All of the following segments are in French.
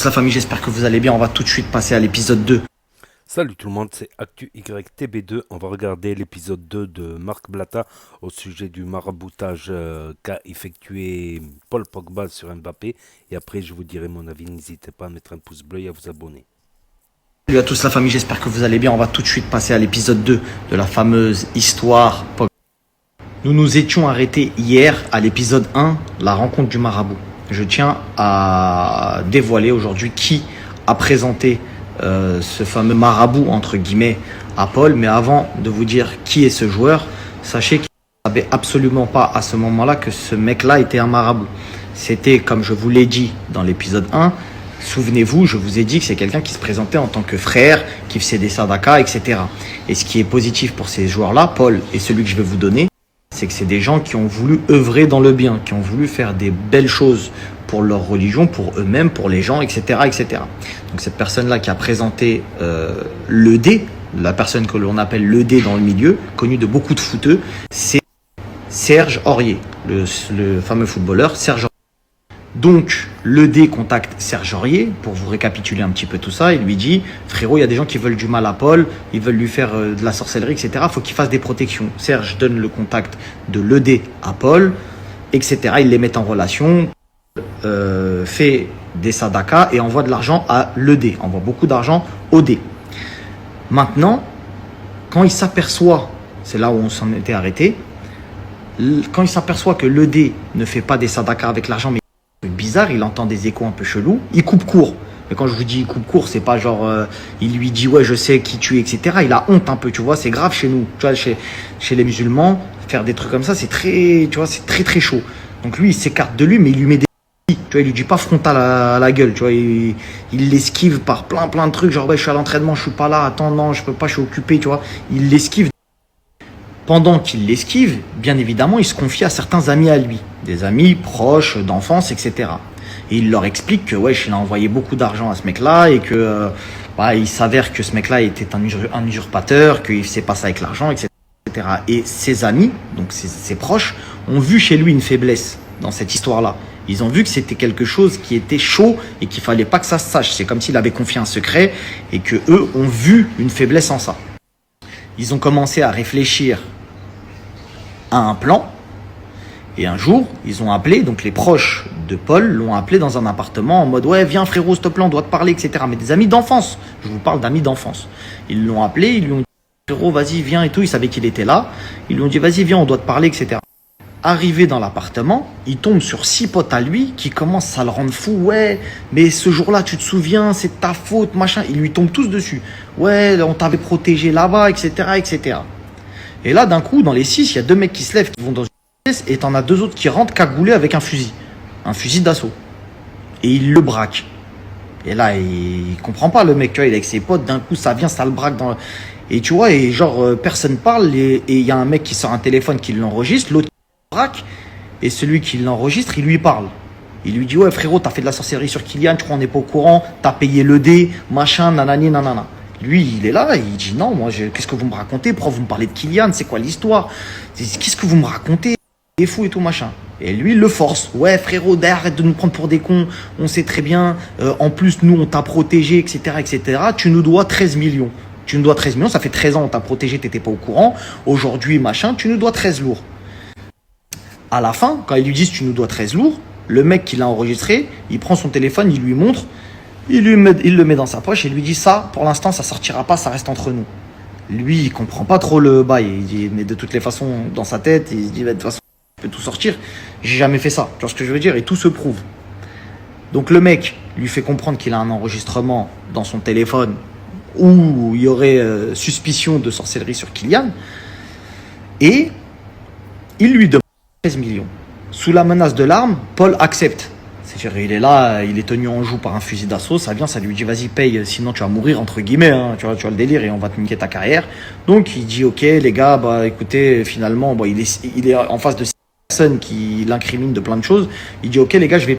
tous la famille, j'espère que vous allez bien. On va tout de suite passer à l'épisode 2. Salut tout le monde, c'est Actu YTB2. On va regarder l'épisode 2 de Marc Blatta au sujet du maraboutage qu'a effectué Paul Pogba sur Mbappé. Et après, je vous dirai mon avis. N'hésitez pas à mettre un pouce bleu et à vous abonner. Salut à tous la famille, j'espère que vous allez bien. On va tout de suite passer à l'épisode 2 de la fameuse histoire Pogba. Nous nous étions arrêtés hier à l'épisode 1, la rencontre du marabout. Je tiens à dévoiler aujourd'hui qui a présenté ce fameux marabout, entre guillemets, à Paul. Mais avant de vous dire qui est ce joueur, sachez qu'il ne savait absolument pas à ce moment-là que ce mec-là était un marabout. C'était, comme je vous l'ai dit dans l'épisode 1, souvenez-vous, je vous ai dit que c'est quelqu'un qui se présentait en tant que frère, qui faisait des sadakas, etc. Et ce qui est positif pour ces joueurs-là, Paul et celui que je vais vous donner, c'est que c'est des gens qui ont voulu œuvrer dans le bien, qui ont voulu faire des belles choses pour leur religion, pour eux-mêmes, pour les gens, etc., etc. Donc cette personne-là qui a présenté l'ED, la personne que l'on appelle l'ED dans le milieu, connu de beaucoup de footeux, c'est Serge Aurier, le fameux footballeur Serge Aurier. Donc l'ED contacte Serge Aurier pour vous récapituler un petit peu tout ça. Il lui dit: frérot, il y a des gens qui veulent du mal à Paul, ils veulent lui faire de la sorcellerie, etc. Il faut qu'il fasse des protections. Serge donne le contact de l'ED à Paul, etc. Ils les mettent en relation, fait des sadakas et envoie de l'argent à l'ED, envoie beaucoup d'argent au D. Maintenant, quand il s'aperçoit, c'est là où on s'en était arrêté, quand il s'aperçoit que l'ED ne fait pas des sadakas avec l'argent, mais bizarre, il entend des échos un peu chelous, il coupe court. Mais quand je vous dis il coupe court, c'est pas genre il lui dit ouais je sais qui tu es, etc. Il a honte un peu, tu vois, c'est grave chez nous, tu vois, chez les musulmans, faire des trucs comme ça, c'est très, tu vois, c'est très très chaud. Donc lui il s'écarte de lui, mais il lui met des, tu vois, il lui dit pas frontal à la gueule, tu vois, il l'esquive par plein de trucs, genre ouais je suis à l'entraînement, je suis pas là, attends non je peux pas, je suis occupé, tu vois, il l'esquive. Pendant qu'il l'esquive, bien évidemment, il se confie à certains amis à lui, des amis proches, d'enfance, etc. Et il leur explique que ouais, il a envoyé beaucoup d'argent à ce mec-là et que il s'avère que ce mec-là était un usurpateur, qu'il ne faisait pas ça avec l'argent, etc. Et ses amis, donc ses proches, ont vu chez lui une faiblesse dans cette histoire-là. Ils ont vu que c'était quelque chose qui était chaud et qu'il fallait pas que ça se sache. C'est comme s'il avait confié un secret et que eux ont vu une faiblesse en ça. Ils ont commencé à réfléchir à un plan et un jour ils ont appelé, donc les proches de Paul l'ont appelé dans un appartement en mode ouais viens frérot s'il te plaît on doit te parler, etc. Mais des amis d'enfance, je vous parle d'amis d'enfance. Ils l'ont appelé, ils lui ont dit frérot vas-y viens et tout, ils savaient qu'il était là, ils lui ont dit vas-y viens on doit te parler, etc. Arrivé dans l'appartement, il tombe sur 6 potes à lui qui commencent à le rendre fou. Ouais, mais ce jour-là, tu te souviens, c'est ta faute, machin. Ils lui tombent tous dessus. Ouais, on t'avait protégé là-bas, etc., etc. Et là, d'un coup, dans les 6, il y a 2 mecs qui se lèvent, qui vont dans une pièce, et t'en as 2 autres qui rentrent cagoulés avec un fusil d'assaut. Et il le braque. Et là, il comprend pas, le mec, tu vois, il est avec ses potes, d'un coup, ça vient, ça le braque dans... Et tu vois, et genre, personne parle, et il y a un mec qui sort un téléphone qui l'enregistre, l'autre braque, et celui qui l'enregistre, il lui parle. Il lui dit ouais frérot, t'as fait de la sorcellerie sur Kylian, tu crois on n'est pas au courant, t'as payé le dé, machin, nanani, nanana. Lui, il est là, il dit non, moi, qu'est-ce que vous me racontez? Pourquoi vous me parlez de Kylian? C'est quoi l'histoire? Qu'est-ce que vous me racontez? Des fous et tout machin. Et lui, il le force. Ouais frérot, arrête de nous prendre pour des cons, on sait très bien, en plus nous on t'a protégé, etc., etc. Tu nous dois 13 millions. Tu nous dois 13 millions, ça fait 13 ans on t'a protégé, t'étais pas au courant. Aujourd'hui, machin, tu nous dois 13 lourds. À la fin, quand ils lui disent tu nous dois 13 lourds, le mec qui l'a enregistré, il prend son téléphone, il lui montre, il le met dans sa poche et lui dit ça, pour l'instant ça sortira pas, ça reste entre nous. Lui, il comprend pas trop le bail, il dit mais de toutes les façons dans sa tête, il se dit de toute façon je peux tout sortir, j'ai jamais fait ça, tu vois ce que je veux dire, et tout se prouve. Donc le mec lui fait comprendre qu'il a un enregistrement dans son téléphone où il y aurait suspicion de sorcellerie sur Kylian et il lui demande 13 millions. Sous la menace de l'arme, Paul accepte. C'est-à-dire, il est là, il est tenu en joue par un fusil d'assaut, ça vient, ça lui dit vas-y paye, sinon tu vas mourir entre guillemets, hein, tu vois le délire et on va te niquer ta carrière. Donc il dit ok les gars, bah écoutez, finalement, il est en face de 6 personnes qui l'incriminent de plein de choses. Il dit ok les gars, je vais...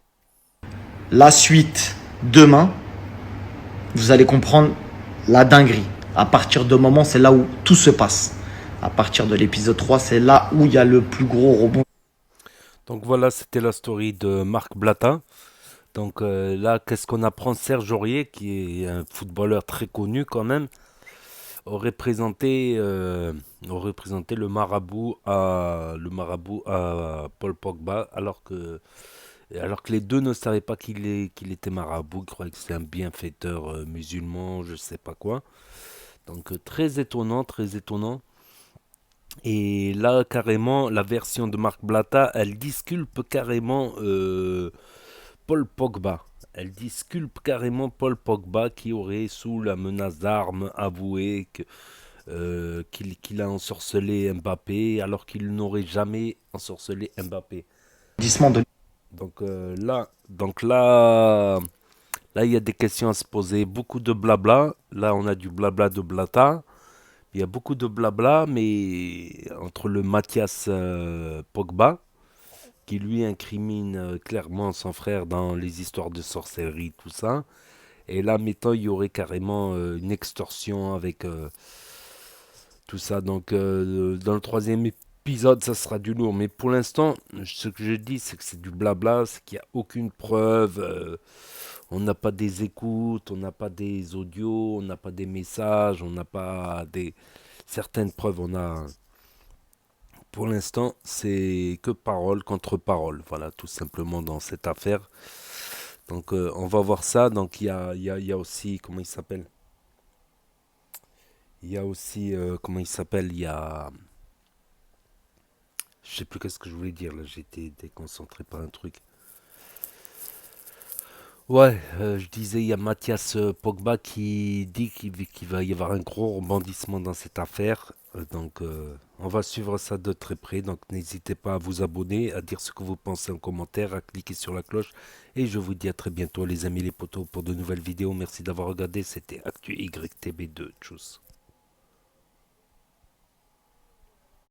La suite, demain, vous allez comprendre la dinguerie. À partir de moment, c'est là où tout se passe. À partir de l'épisode 3, c'est là où il y a le plus gros rebond. Donc voilà, c'était la story de Marc Blatta. Donc là, qu'est-ce qu'on apprend? Serge Aurier, qui est un footballeur très connu quand même, aurait présenté, euh, aurait présenté le marabout à Paul Pogba, alors que les deux ne savaient pas qu'il était marabout, ils croyaient que c'était un bienfaiteur musulman, je sais pas quoi. Donc très étonnant, très étonnant. Et là, carrément, la version de Marc Blatta, elle disculpe carrément Paul Pogba. Elle disculpe carrément Paul Pogba qui aurait, sous la menace d'armes, avoué qu'il a ensorcelé Mbappé alors qu'il n'aurait jamais ensorcelé Mbappé. De... Donc là, il y a des questions à se poser, beaucoup de blabla. Là, on a du blabla de Blata. Il y a beaucoup de blabla, mais entre le Mathias Pogba, qui lui incrimine clairement son frère dans les histoires de sorcellerie, tout ça. Et là, maintenant, il y aurait carrément une extorsion avec tout ça. Donc, dans le troisième épisode, ça sera du lourd. Mais pour l'instant, ce que je dis, c'est que c'est du blabla, c'est qu'il n'y a aucune preuve. On n'a pas des écoutes, on n'a pas des audios, on n'a pas des messages, on n'a pas des certaines preuves. Pour l'instant, c'est que parole contre parole. Voilà, tout simplement dans cette affaire. Donc, on va voir ça. Donc, il y a aussi, comment il s'appelle? Il y a aussi, comment il s'appelle? Je sais plus qu'est-ce que je voulais dire là. J'ai été déconcentré par un truc. Ouais, je disais, il y a Mathias Pogba qui dit qu'il va y avoir un gros rebondissement dans cette affaire. Donc, on va suivre ça de très près. Donc, n'hésitez pas à vous abonner, à dire ce que vous pensez en commentaire, à cliquer sur la cloche. Et je vous dis à très bientôt, les amis, les potos, pour de nouvelles vidéos. Merci d'avoir regardé. C'était Actu YTB2. Tchuss.